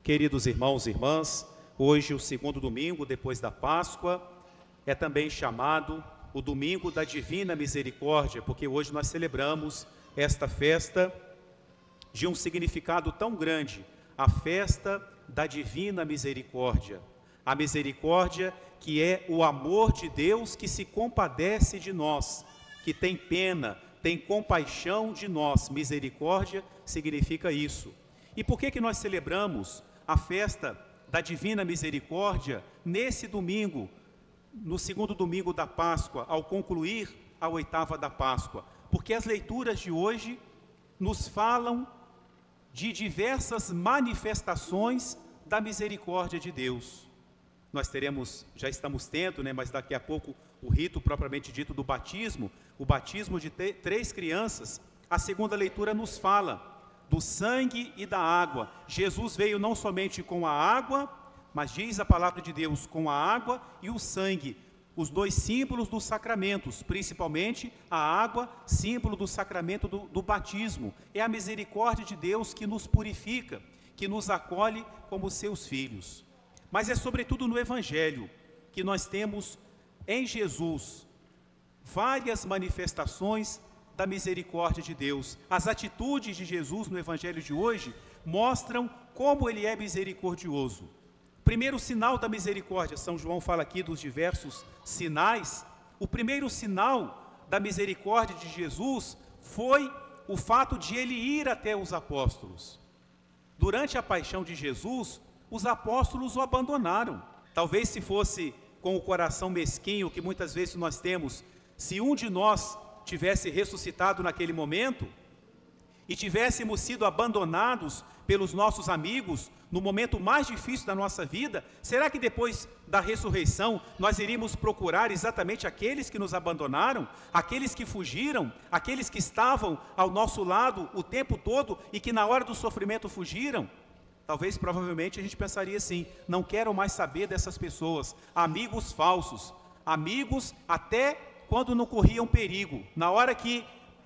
Queridos irmãos e irmãs, hoje, o segundo domingo depois da Páscoa, é também chamado o Domingo da Divina Misericórdia, porque hoje nós celebramos esta festa de um significado tão grande, a festa da Divina Misericórdia. A misericórdia que é o amor de Deus que se compadece de nós, que tem pena, tem compaixão de nós. Misericórdia significa isso. E por que nós celebramos a festa da Divina Misericórdia nesse domingo, no segundo domingo da Páscoa, ao concluir a oitava da Páscoa? Porque as leituras de hoje nos falam de diversas manifestações da misericórdia de Deus. Nós já estamos tendo, mas daqui a pouco o rito propriamente dito do batismo, o batismo de 3 crianças. A segunda leitura nos fala do sangue e da água. Jesus veio não somente com a água, mas diz a palavra de Deus, com a água e o sangue, os 2 símbolos dos sacramentos, principalmente a água, símbolo do sacramento do batismo. É a misericórdia de Deus que nos purifica, que nos acolhe como seus filhos. Mas é sobretudo no Evangelho que nós temos em Jesus várias manifestações da misericórdia de Deus. As atitudes de Jesus no Evangelho de hoje mostram como ele é misericordioso. Primeiro sinal da misericórdia, São João fala aqui dos diversos sinais. O primeiro sinal da misericórdia de Jesus foi o fato de ele ir até os apóstolos. Durante a paixão de Jesus, os apóstolos o abandonaram. Talvez se fosse com o coração mesquinho que muitas vezes nós temos, se um de nós tivesse ressuscitado naquele momento e tivéssemos sido abandonados pelos nossos amigos no momento mais difícil da nossa vida, será que depois da ressurreição nós iríamos procurar exatamente aqueles que nos abandonaram, aqueles que fugiram, aqueles que estavam ao nosso lado o tempo todo e que na hora do sofrimento fugiram? Talvez, provavelmente, a gente pensaria assim: não quero mais saber dessas pessoas, amigos falsos, amigos até quando não corriam perigo. Na hora que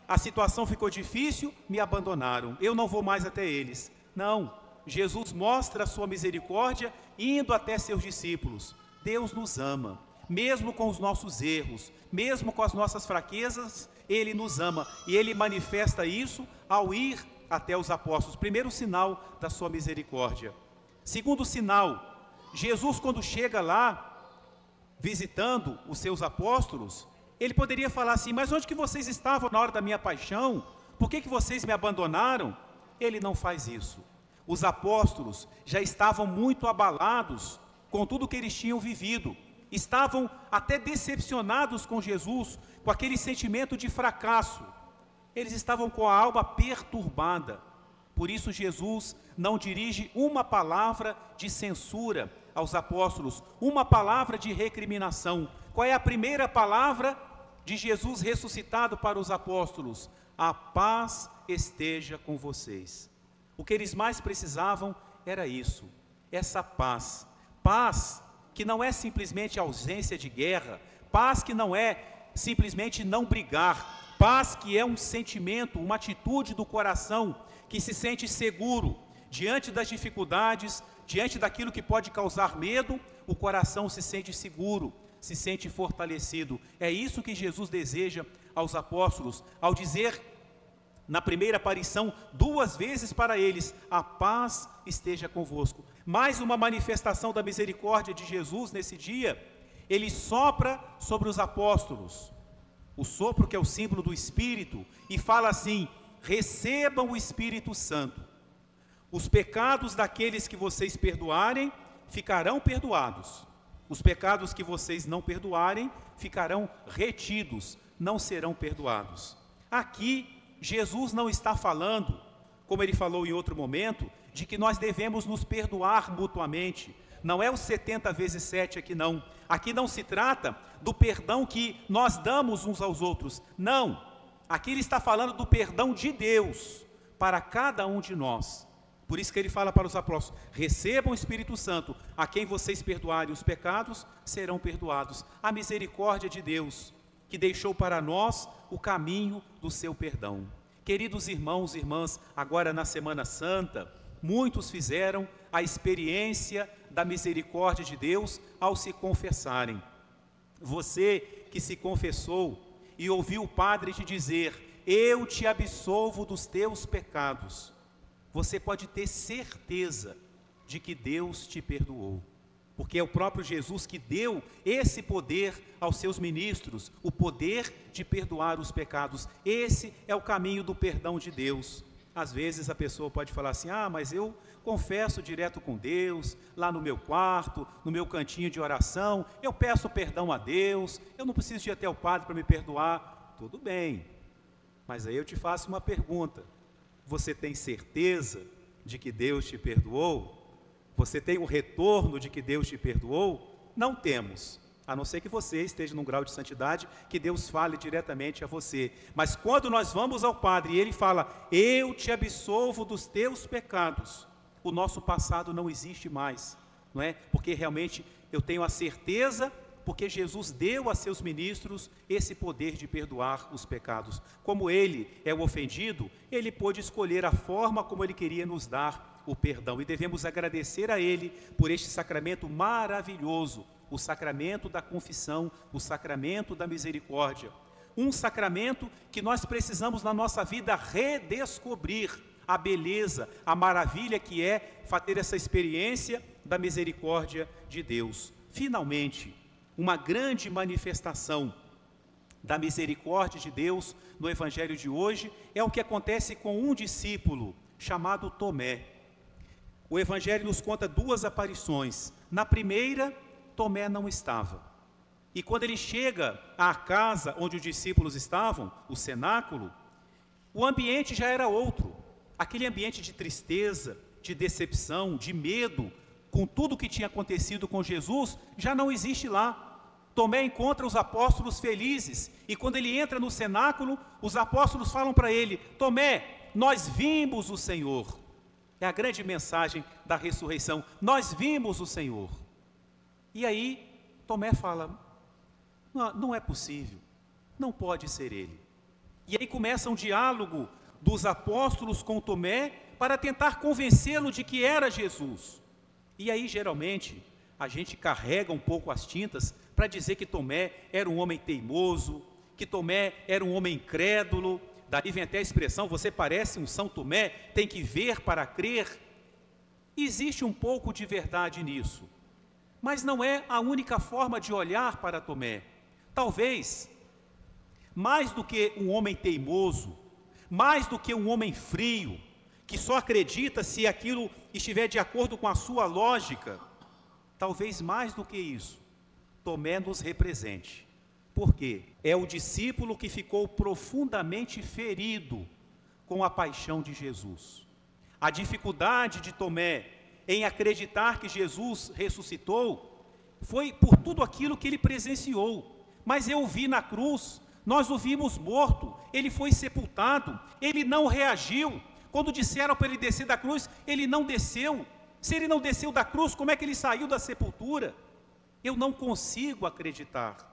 a situação ficou difícil, me abandonaram, eu não vou mais até eles. Não, Jesus mostra a sua misericórdia indo até seus discípulos. Deus nos ama, mesmo com os nossos erros, mesmo com as nossas fraquezas, Ele nos ama, e Ele manifesta isso ao ir até os apóstolos. Primeiro sinal da sua misericórdia. Segundo sinal, Jesus, quando chega lá, visitando os seus apóstolos, ele poderia falar assim: mas onde que vocês estavam na hora da minha paixão? Por que vocês me abandonaram? Ele não faz isso. Os apóstolos já estavam muito abalados com tudo que eles tinham vivido. Estavam até decepcionados com Jesus, com aquele sentimento de fracasso. Eles estavam com a alma perturbada. Por isso Jesus não dirige uma palavra de censura aos apóstolos, uma palavra de recriminação. Qual é a primeira palavra de Jesus ressuscitado para os apóstolos? A paz esteja com vocês. O que eles mais precisavam era isso, essa paz. Paz que não é simplesmente ausência de guerra, paz que não é simplesmente não brigar, paz que é um sentimento, uma atitude do coração que se sente seguro diante das dificuldades, diante daquilo que pode causar medo. O coração se sente seguro, se sente fortalecido. É isso que Jesus deseja aos apóstolos, ao dizer na primeira aparição 2 vezes para eles: a paz esteja convosco. Mais uma manifestação da misericórdia de Jesus nesse dia. Ele sopra sobre os apóstolos, o sopro que é o símbolo do Espírito, e fala assim: recebam o Espírito Santo. Os pecados daqueles que vocês perdoarem ficarão perdoados. Os pecados que vocês não perdoarem ficarão retidos, não serão perdoados. Aqui, Jesus não está falando, como ele falou em outro momento, de que nós devemos nos perdoar mutuamente. Não é os 70 vezes 7 aqui não. Aqui não se trata do perdão que nós damos uns aos outros. Não. Aqui ele está falando do perdão de Deus para cada um de nós. Por isso que ele fala para os apóstolos: recebam o Espírito Santo, a quem vocês perdoarem os pecados, serão perdoados. A misericórdia de Deus, que deixou para nós o caminho do seu perdão. Queridos irmãos e irmãs, agora na Semana Santa, muitos fizeram a experiência da misericórdia de Deus ao se confessarem. Você que se confessou e ouviu o padre te dizer: eu te absolvo dos teus pecados, você pode ter certeza de que Deus te perdoou, porque é o próprio Jesus que deu esse poder aos seus ministros, o poder de perdoar os pecados. Esse é o caminho do perdão de Deus. Às vezes a pessoa pode falar assim: mas eu confesso direto com Deus, lá no meu quarto, no meu cantinho de oração, eu peço perdão a Deus, eu não preciso ir até o padre para me perdoar. Tudo bem, mas aí eu te faço uma pergunta: você tem certeza de que Deus te perdoou? Você tem o retorno de que Deus te perdoou? Não temos, a não ser que você esteja num grau de santidade que Deus fale diretamente a você. Mas quando nós vamos ao Padre e Ele fala: eu te absolvo dos teus pecados, o nosso passado não existe mais, não é? Porque realmente eu tenho a certeza, porque Jesus deu a seus ministros esse poder de perdoar os pecados. Como Ele é o ofendido, Ele pôde escolher a forma como Ele queria nos dar o perdão, e devemos agradecer a Ele por este sacramento maravilhoso, o sacramento da confissão, o sacramento da misericórdia. Um sacramento que nós precisamos na nossa vida redescobrir a beleza, a maravilha que é ter essa experiência da misericórdia de Deus. Finalmente, uma grande manifestação da misericórdia de Deus no Evangelho de hoje é o que acontece com um discípulo chamado Tomé. O Evangelho nos conta duas aparições. Na primeira, Tomé não estava. E quando ele chega à casa onde os discípulos estavam, o cenáculo, o ambiente já era outro. Aquele ambiente de tristeza, de decepção, de medo, com tudo que tinha acontecido com Jesus, já não existe lá. Tomé encontra os apóstolos felizes, e quando ele entra no cenáculo, os apóstolos falam para ele: Tomé, nós vimos o Senhor. É a grande mensagem da ressurreição: nós vimos o Senhor. E aí, Tomé fala: não é possível, não pode ser ele. E aí começa um diálogo dos apóstolos com Tomé para tentar convencê-lo de que era Jesus. E aí, geralmente, a gente carrega um pouco as tintas para dizer que Tomé era um homem teimoso, que Tomé era um homem incrédulo. Daí vem até a expressão: você parece um São Tomé, tem que ver para crer. Existe um pouco de verdade nisso, mas não é a única forma de olhar para Tomé. Talvez, mais do que um homem teimoso, mais do que um homem frio, que só acredita se aquilo estiver de acordo com a sua lógica, talvez mais do que isso, Tomé nos represente. Por quê? É o discípulo que ficou profundamente ferido com a paixão de Jesus. A dificuldade de Tomé em acreditar que Jesus ressuscitou foi por tudo aquilo que ele presenciou. Mas eu o vi na cruz, nós o vimos morto, ele foi sepultado, ele não reagiu. Quando disseram para ele descer da cruz, ele não desceu. Se ele não desceu da cruz, como é que ele saiu da sepultura? Eu não consigo acreditar.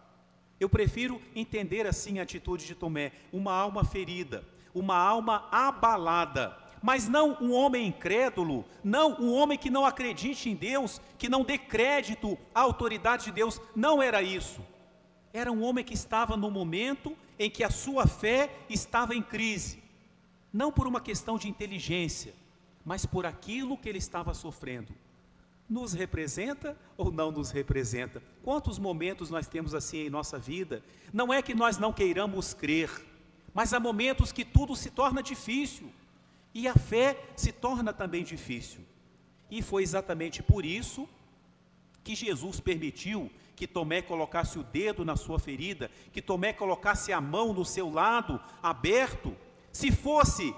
Eu prefiro entender assim a atitude de Tomé: uma alma ferida, uma alma abalada, mas não um homem incrédulo, não um homem que não acredite em Deus, que não dê crédito à autoridade de Deus. Não era isso. Era um homem que estava no momento em que a sua fé estava em crise, não por uma questão de inteligência, mas por aquilo que ele estava sofrendo. Nos representa ou não nos representa? Quantos momentos nós temos assim em nossa vida? Não é que nós não queiramos crer, mas há momentos que tudo se torna difícil, e a fé se torna também difícil. E foi exatamente por isso que Jesus permitiu que Tomé colocasse o dedo na sua ferida, que Tomé colocasse a mão no seu lado aberto. Se fosse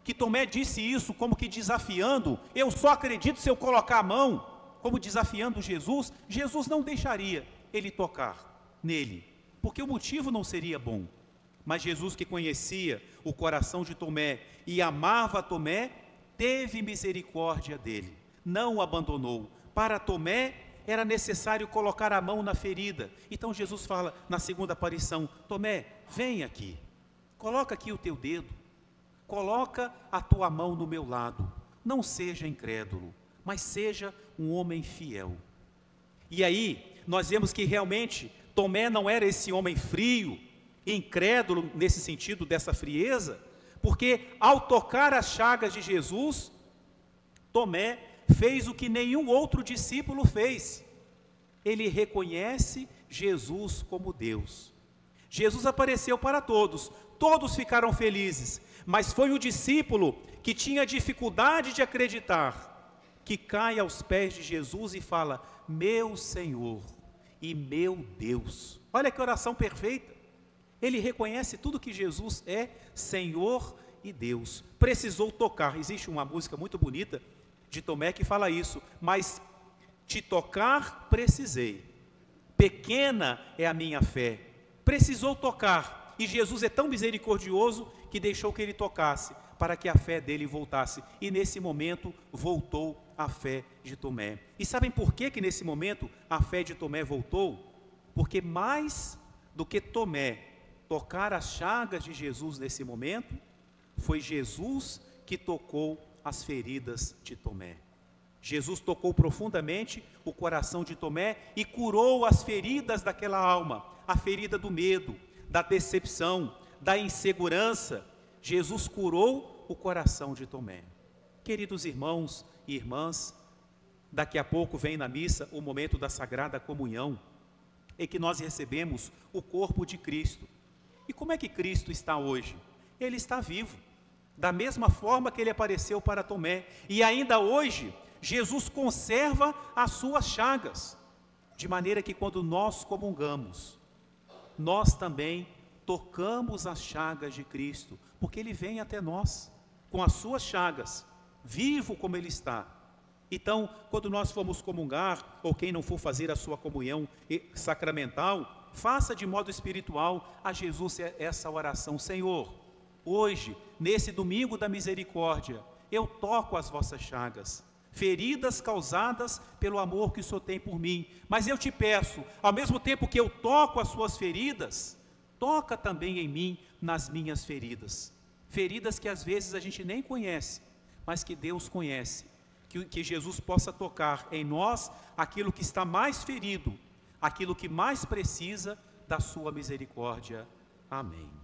que Tomé disse isso como que desafiando: eu só acredito se eu colocar a mão, como desafiando Jesus, Jesus não deixaria ele tocar nele, porque o motivo não seria bom. Mas Jesus, que conhecia o coração de Tomé e amava Tomé, teve misericórdia dele, não o abandonou. Para Tomé era necessário colocar a mão na ferida. Então Jesus fala na segunda aparição: Tomé, vem aqui, coloca aqui o teu dedo, coloca a tua mão no meu lado, não seja incrédulo, mas seja um homem fiel. E aí, nós vemos que realmente Tomé não era esse homem frio, incrédulo nesse sentido dessa frieza, porque ao tocar as chagas de Jesus, Tomé fez o que nenhum outro discípulo fez. Ele reconhece Jesus como Deus. Jesus apareceu para todos, todos ficaram felizes, mas foi o discípulo que tinha dificuldade de acreditar, que cai aos pés de Jesus e fala: meu Senhor e meu Deus. Olha que oração perfeita. Ele reconhece tudo que Jesus é, Senhor e Deus. Precisou tocar. Existe uma música muito bonita de Tomé que fala isso: mas te tocar precisei, pequena é a minha fé. Precisou tocar, e Jesus é tão misericordioso que deixou que ele tocasse, para que a fé dele voltasse, e nesse momento voltou a fé de Tomé. E sabem por que nesse momento a fé de Tomé voltou? Porque mais do que Tomé tocar as chagas de Jesus nesse momento, foi Jesus que tocou as feridas de Tomé. Jesus tocou profundamente o coração de Tomé e curou as feridas daquela alma, a ferida do medo, da decepção, da insegurança. Jesus curou o coração de Tomé. Queridos irmãos e irmãs, daqui a pouco vem na missa o momento da Sagrada Comunhão, em que nós recebemos o corpo de Cristo. E como é que Cristo está hoje? Ele está vivo, da mesma forma que ele apareceu para Tomé, e ainda hoje Jesus conserva as suas chagas, de maneira que quando nós comungamos, nós também tocamos as chagas de Cristo, porque ele vem até nós com as suas chagas, vivo como ele está. Então, quando nós formos comungar, ou quem não for fazer a sua comunhão sacramental, faça de modo espiritual a Jesus essa oração: Senhor, hoje, nesse domingo da misericórdia, eu toco as vossas chagas, feridas causadas pelo amor que o Senhor tem por mim, mas eu te peço, ao mesmo tempo que eu toco as suas feridas, toca também em mim nas minhas feridas, feridas que às vezes a gente nem conhece, mas que Deus conhece, que Jesus possa tocar em nós aquilo que está mais ferido, aquilo que mais precisa da sua misericórdia. Amém.